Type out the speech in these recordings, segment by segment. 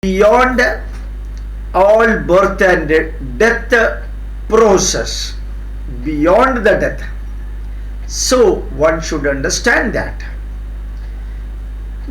beyond all birth and death process, beyond the death. So one should understand that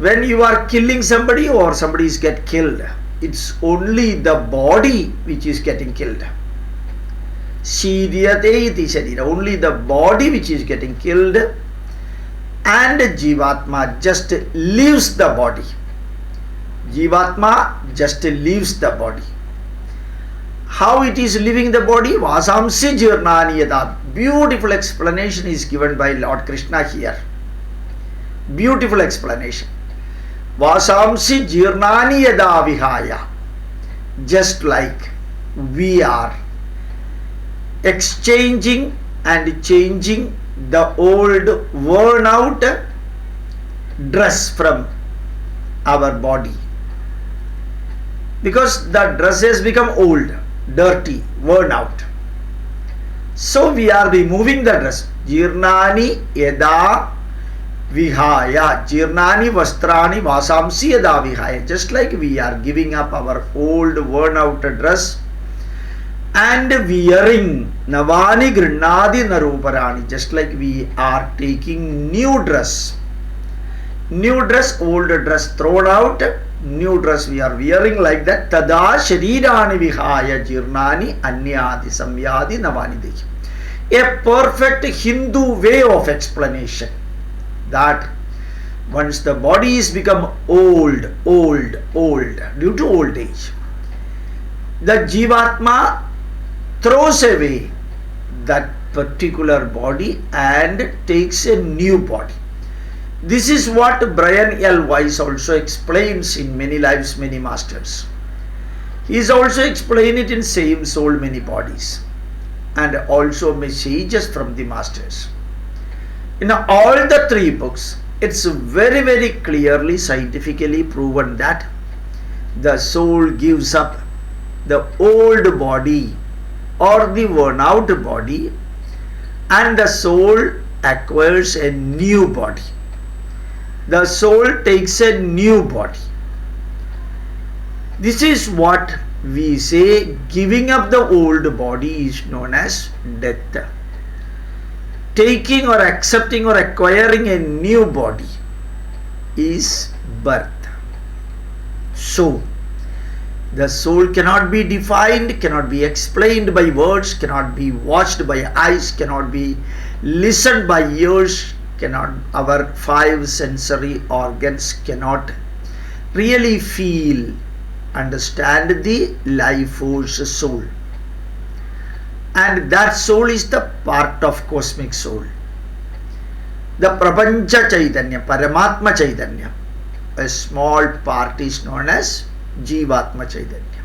when you are killing somebody or somebody is get killed, it's only the body which is getting killed. Only the body which is getting killed, and Jeevatma just leaves the body. Jeevatma just leaves the body. How it is leaving the body? Vasamsi jirnani yada. Beautiful explanation is given by Lord Krishna here. Beautiful explanation. Vasamsi jirnani yada vihaya. Just like we are exchanging and changing the old worn out dress from our body, because the dress has become old, dirty, worn out. So we are removing the dress. Jirnani yada vihaya. Jirnani vastrani vasamsi yada vihaya. Just like we are giving up our old worn out dress and wearing navani grinnadi naruparani. Just like we are taking new dress. New dress, old dress thrown out, new dress we are wearing, like that. Tada sharirani vihaya jirnani anyadi samyadi navani dehi. A perfect Hindu way of explanation, that once the body is become old due to old age, the Jeevatma throws away that particular body and takes a new body. This is what Brian L. Weiss also explains in Many Lives, Many Masters. He is also explained it in Same Soul, Many Bodies, and also Messages from the Masters. In all the three books, it's very, very clearly scientifically proven that the soul gives up the old body or the worn out body, and the soul acquires a new body. The soul takes a new body. This is what we say, giving up the old body is known as death. Taking or accepting or acquiring a new body is birth. So, the soul cannot be defined, cannot be explained by words, cannot be watched by eyes, cannot be listened by ears, our five sensory organs cannot really feel, understand the life force soul. And that soul is the part of cosmic soul. The Prapancha Chaitanya, Paramatma Chaitanya, a small part is known as Jeevatma Chaitanya.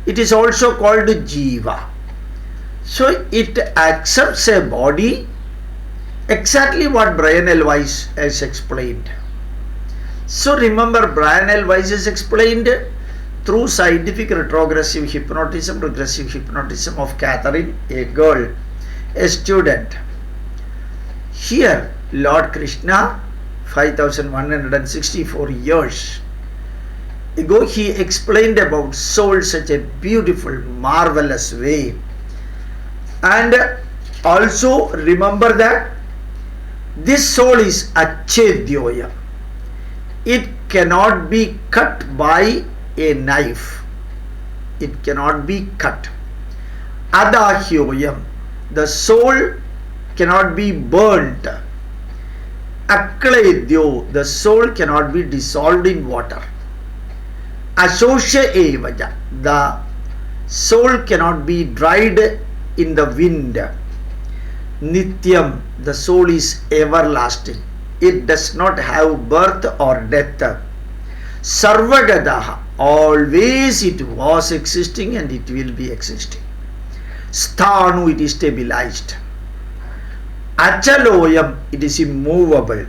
It is also called Jiva. So it accepts a body, exactly what Brian L. Weiss has explained. So remember, Brian L. Weiss has explained through scientific regressive hypnotism of Catherine, a girl, a student. Here, Lord Krishna, 5164 years ago, he explained about soul such a beautiful, marvelous way. And also remember that this soul is achedyoya. It cannot be cut by a knife. It cannot be cut. Adahyoyam. The soul cannot be burnt. Akledyo. The soul cannot be dissolved in water. Ashosha evaja. The soul cannot be dried in the wind. Nityam. The soul is everlasting. It does not have birth or death. Sarvagadaha. Always it was existing and it will be existing. Sthanu. It is stabilized. Achaloyam. It is immovable.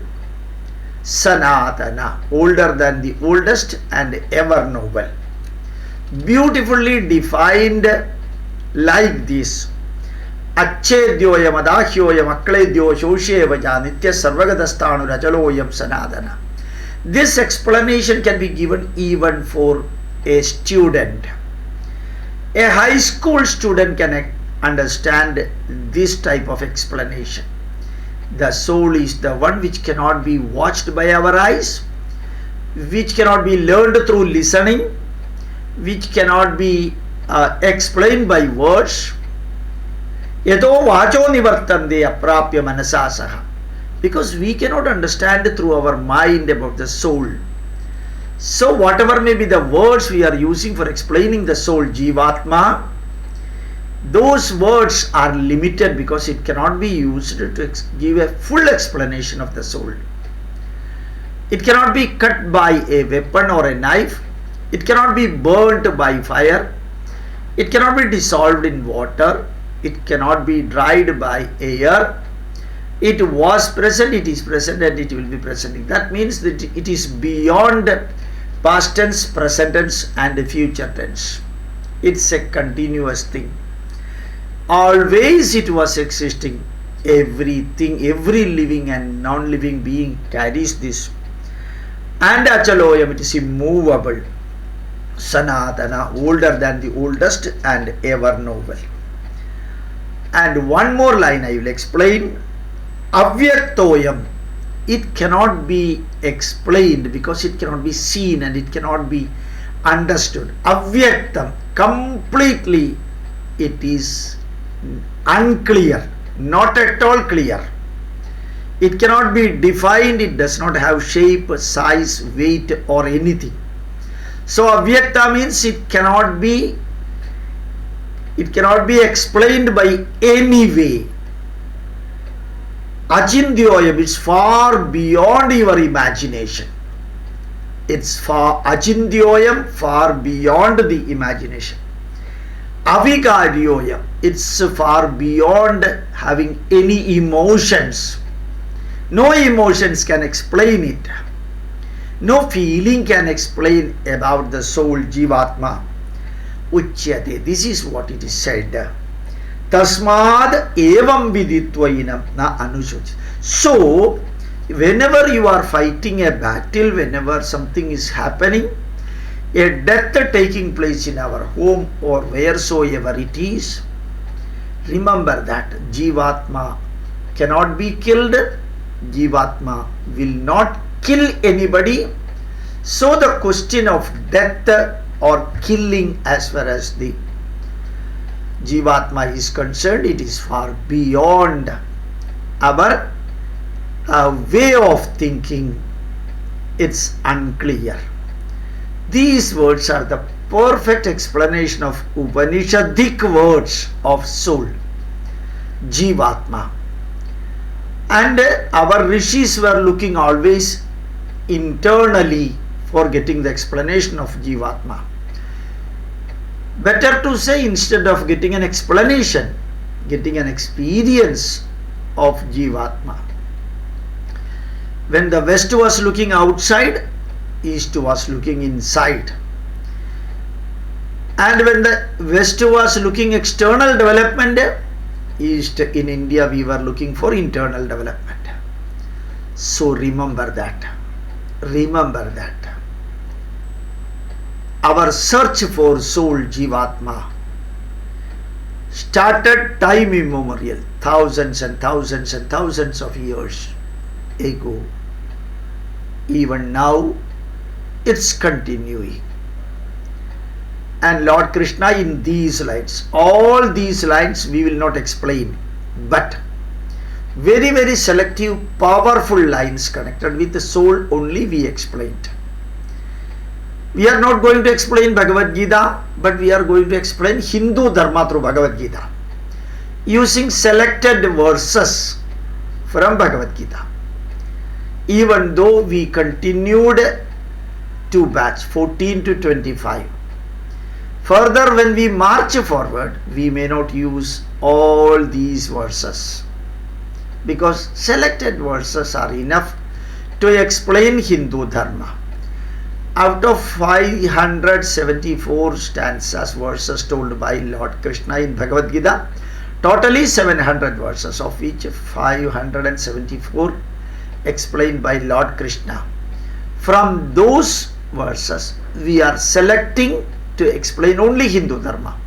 Sanatana. Older than the oldest and ever noble. Beautifully defined like this. Achedyoyam adahyoyam akledyo shoshevaja nitya sarvagadasthanu rajaloyam sanadana. This explanation can be given even for a student. A high school student can understand this type of explanation. The soul is the one which cannot be watched by our eyes, which cannot be learned through listening, which cannot be explained by words. Yato vacho nivartande aprapya manasasaha. Because we cannot understand through our mind about the soul. So whatever may be the words we are using for explaining the soul, jeevaathma, those words are limited because it cannot be used to give a full explanation of the soul. It cannot be cut by a weapon or a knife. It cannot be burnt by fire. It cannot be dissolved in water. It cannot be dried by air. It was present, it is present, and it will be present. That means that it is beyond past tense, present tense, and future tense. It's a continuous thing. Always it was existing. Everything, every living and non-living being carries this. And achaloyam, it is immovable. Sanatana, older than the oldest and ever novel. And one more line I will explain. Avyaktoyam, it cannot be explained because it cannot be seen and it cannot be understood. Avyaktam, completely it is unclear, not at all clear. It cannot be defined, it does not have shape, size, weight or anything. So avyakta means it cannot be explained by any way. Achindyoyam, it's far beyond your imagination. It's far achindyoyam, far beyond the imagination. Avikaryoyam, it's far beyond having any emotions. No emotions can explain it. No feeling can explain about the soul, jeevaathma. Uchyate, this is what it is said. Tasmad evam viditvainam na anusuchi. So, whenever you are fighting a battle, whenever something is happening, a death taking place in our home or wheresoever it is, remember that jeevaathma cannot be killed. Jeevaathma will not kill anybody. So the question of death or killing as far as the jeevaathma is concerned, it is far beyond our way of thinking. It's unclear. These words are the perfect explanation of Upanishadic words of soul, jeevaathma. And our rishis were looking always internally for getting the explanation of jeevaathma. Better to say, instead of getting an explanation, getting an experience of jeevaathma. When the West was looking outside, East was looking inside. And when the West was looking external development, East in India we were looking for internal development. So remember that. Remember that. Our search for soul, jeevaathma, started time immemorial, thousands and thousands and thousands of years ago. Even now, it's continuing. And Lord Krishna in these lines, all these lines we will not explain, but very, very selective, powerful lines connected with the soul only we explained. We are not going to explain Bhagavad Gita, but we are going to explain Hindu Dharma through Bhagavad Gita, using selected verses from Bhagavad Gita. Even though we continued two batch, 14 to 25. Further, when we march forward, we may not use all these verses, because selected verses are enough to explain Hindu Dharma. Out of 574 stanzas, verses told by Lord Krishna in Bhagavad Gita, totally 700 verses, of which 574 explained by Lord Krishna. From those verses, we are selecting to explain only Hindu Dharma.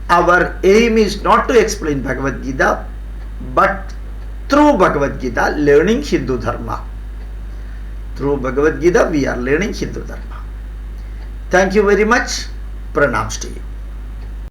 Our aim is not to explain Bhagavad Gita, but through Bhagavad Gita learning Hindu Dharma. Through Bhagavad Gita we are learning Hindu Dharma. Thank you very much. Pranams to you.